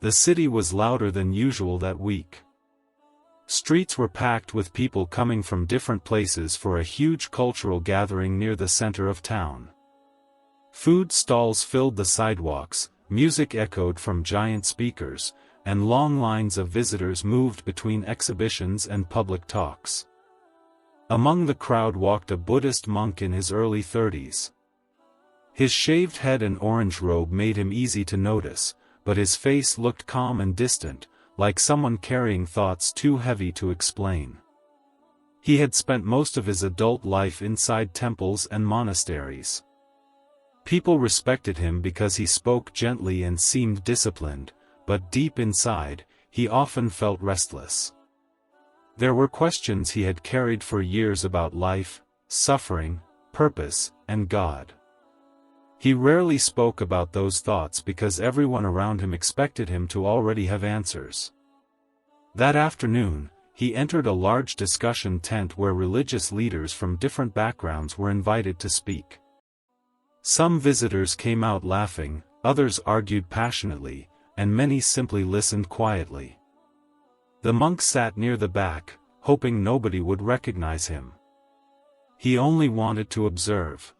The city was louder than usual that week. Streets were packed with people coming from different places for a huge cultural gathering near the center of town. Food stalls filled the sidewalks, music echoed from giant speakers, and long lines of visitors moved between exhibitions and public talks. Among the crowd walked a Buddhist monk in his early 30s. His shaved head and orange robe made him easy to notice, but his face looked calm and distant, like someone carrying thoughts too heavy to explain. He had spent most of his adult life inside temples and monasteries. People respected him because he spoke gently and seemed disciplined, but deep inside, he often felt restless. There were questions he had carried for years about life, suffering, purpose, and God. He rarely spoke about those thoughts because everyone around him expected him to already have answers. That afternoon, he entered a large discussion tent where religious leaders from different backgrounds were invited to speak. Some visitors came out laughing, others argued passionately, and many simply listened quietly. The monk sat near the back, hoping nobody would recognize him. He only wanted to observe.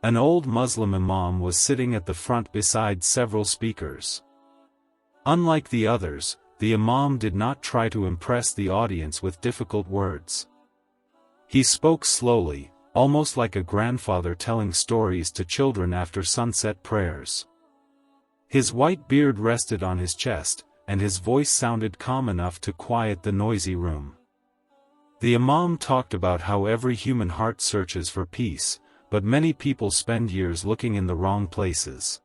An old Muslim imam was sitting at the front beside several speakers. Unlike the others, the imam did not try to impress the audience with difficult words. He spoke slowly, almost like a grandfather telling stories to children after sunset prayers. His white beard rested on his chest, and his voice sounded calm enough to quiet the noisy room. The imam talked about how every human heart searches for peace, but many people spend years looking in the wrong places.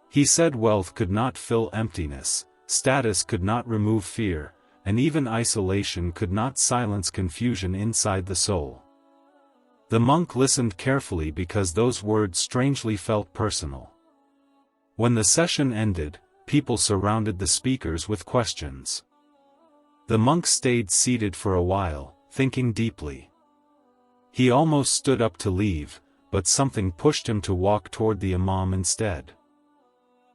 He said wealth could not fill emptiness, status could not remove fear, and even isolation could not silence confusion inside the soul. The monk listened carefully because those words strangely felt personal. When the session ended, people surrounded the speakers with questions. The monk stayed seated for a while, thinking deeply. He almost stood up to leave, but something pushed him to walk toward the imam instead.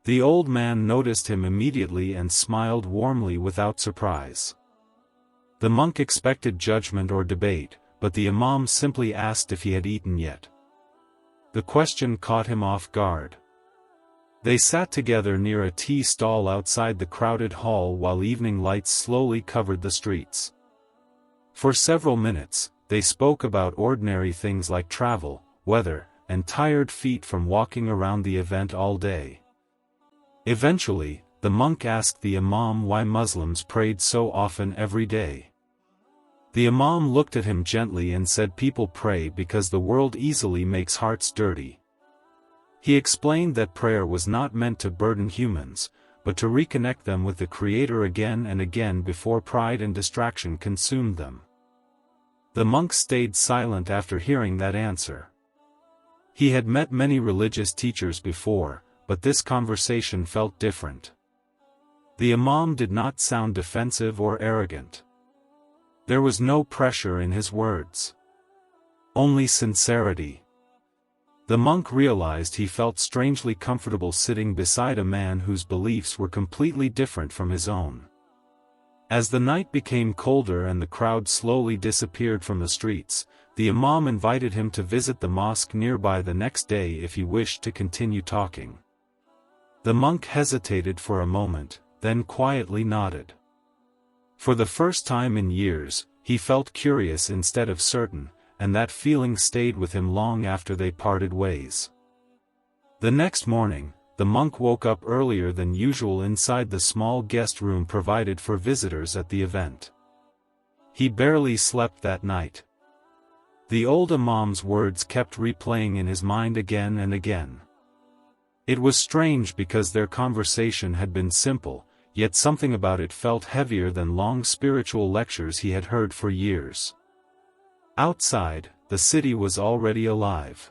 The old man noticed him immediately and smiled warmly without surprise. The monk expected judgment or debate, but the imam simply asked if he had eaten yet. The question caught him off guard. They sat together near a tea stall outside the crowded hall while evening lights slowly covered the streets. For several minutes, they spoke about ordinary things like travel, weather, and tired feet from walking around the event all day. Eventually, the monk asked the imam why Muslims prayed so often every day. The imam looked at him gently and said people pray because the world easily makes hearts dirty. He explained that prayer was not meant to burden humans, but to reconnect them with the Creator again and again before pride and distraction consumed them. The monk stayed silent after hearing that answer. He had met many religious teachers before, but this conversation felt different. The imam did not sound defensive or arrogant. There was no pressure in his words. Only sincerity. The monk realized he felt strangely comfortable sitting beside a man whose beliefs were completely different from his own. As the night became colder and the crowd slowly disappeared from the streets, the imam invited him to visit the mosque nearby the next day if he wished to continue talking. The monk hesitated for a moment, then quietly nodded. For the first time in years, he felt curious instead of certain, and that feeling stayed with him long after they parted ways. The next morning, the monk woke up earlier than usual inside the small guest room provided for visitors at the event. He barely slept that night. The old imam's words kept replaying in his mind again and again. It was strange because their conversation had been simple, yet something about it felt heavier than long spiritual lectures he had heard for years. Outside, the city was already alive.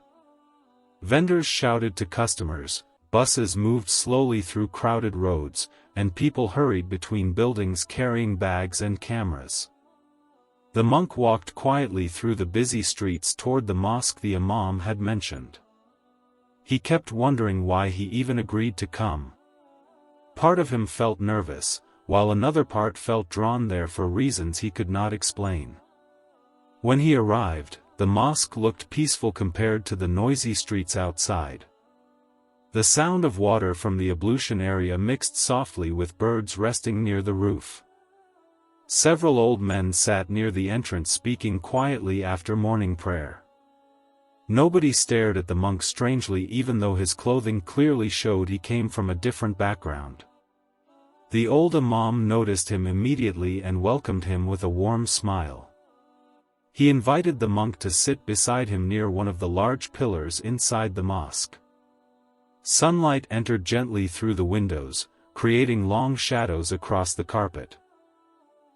Vendors shouted to customers, buses moved slowly through crowded roads, and people hurried between buildings carrying bags and cameras. The monk walked quietly through the busy streets toward the mosque the imam had mentioned. He kept wondering why he even agreed to come. Part of him felt nervous, while another part felt drawn there for reasons he could not explain. When he arrived, the mosque looked peaceful compared to the noisy streets outside. The sound of water from the ablution area mixed softly with birds resting near the roof. Several old men sat near the entrance speaking quietly after morning prayer. Nobody stared at the monk strangely even though his clothing clearly showed he came from a different background. The old imam noticed him immediately and welcomed him with a warm smile. He invited the monk to sit beside him near one of the large pillars inside the mosque. Sunlight entered gently through the windows, creating long shadows across the carpet.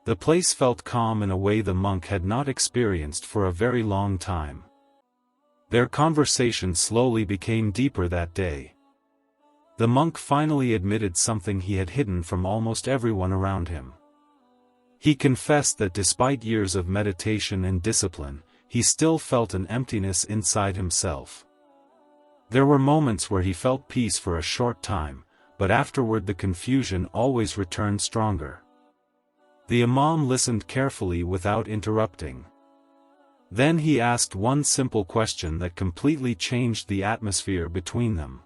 The place felt calm in a way the monk had not experienced for a very long time. Their conversation slowly became deeper that day. The monk finally admitted something he had hidden from almost everyone around him. He confessed that despite years of meditation and discipline, he still felt an emptiness inside himself. There were moments where he felt peace for a short time, but afterward the confusion always returned stronger. The imam listened carefully without interrupting. Then he asked one simple question that completely changed the atmosphere between them.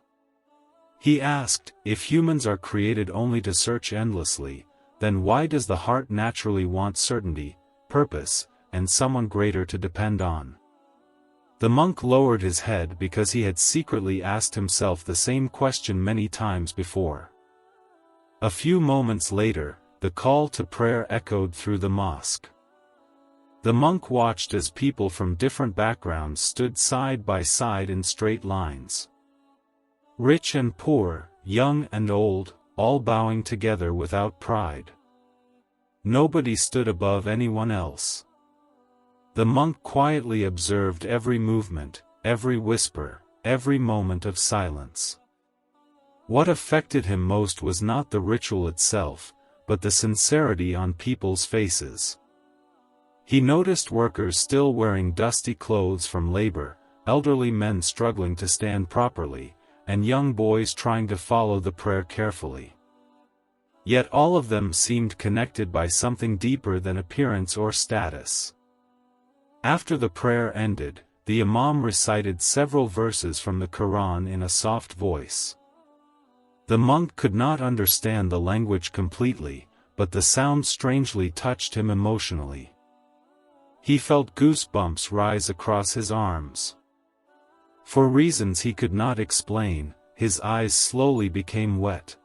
He asked, if humans are created only to search endlessly, then why does the heart naturally want certainty, purpose, and someone greater to depend on? The monk lowered his head because he had secretly asked himself the same question many times before. A few moments later, the call to prayer echoed through the mosque. The monk watched as people from different backgrounds stood side by side in straight lines. Rich and poor, young and old, all bowing together without pride. Nobody stood above anyone else. The monk quietly observed every movement, every whisper, every moment of silence. What affected him most was not the ritual itself, but the sincerity on people's faces. He noticed workers still wearing dusty clothes from labor, elderly men struggling to stand properly, and young boys trying to follow the prayer carefully. Yet all of them seemed connected by something deeper than appearance or status. After the prayer ended, the imam recited several verses from the Quran in a soft voice. The monk could not understand the language completely, but the sound strangely touched him emotionally. He felt goosebumps rise across his arms. For reasons he could not explain, his eyes slowly became wet.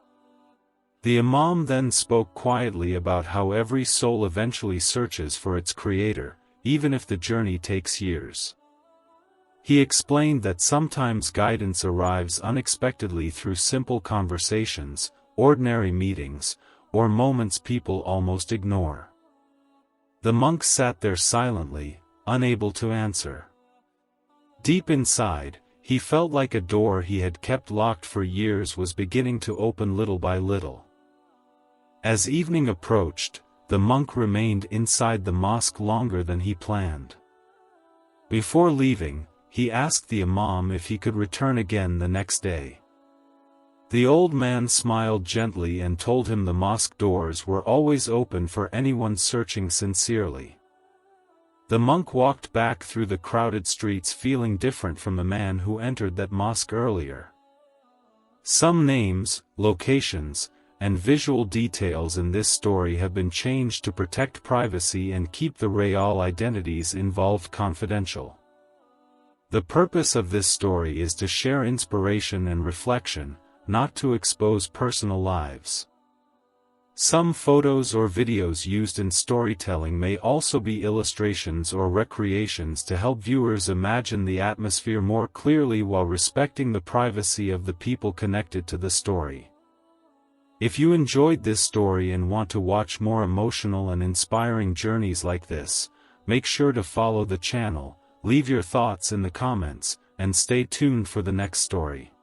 The imam then spoke quietly about how every soul eventually searches for its creator, even if the journey takes years. He explained that sometimes guidance arrives unexpectedly through simple conversations, ordinary meetings, or moments people almost ignore. The monk sat there silently, unable to answer. Deep inside, he felt like a door he had kept locked for years was beginning to open little by little. As evening approached, the monk remained inside the mosque longer than he planned. Before leaving, he asked the imam if he could return again the next day. The old man smiled gently and told him the mosque doors were always open for anyone searching sincerely. The monk walked back through the crowded streets feeling different from the man who entered that mosque earlier. Some names, locations, and visual details in this story have been changed to protect privacy and keep the real identities involved confidential. The purpose of this story is to share inspiration and reflection, not to expose personal lives. Some photos or videos used in storytelling may also be illustrations or recreations to help viewers imagine the atmosphere more clearly while respecting the privacy of the people connected to the story. If you enjoyed this story and want to watch more emotional and inspiring journeys like this, make sure to follow the channel, leave your thoughts in the comments, and stay tuned for the next story.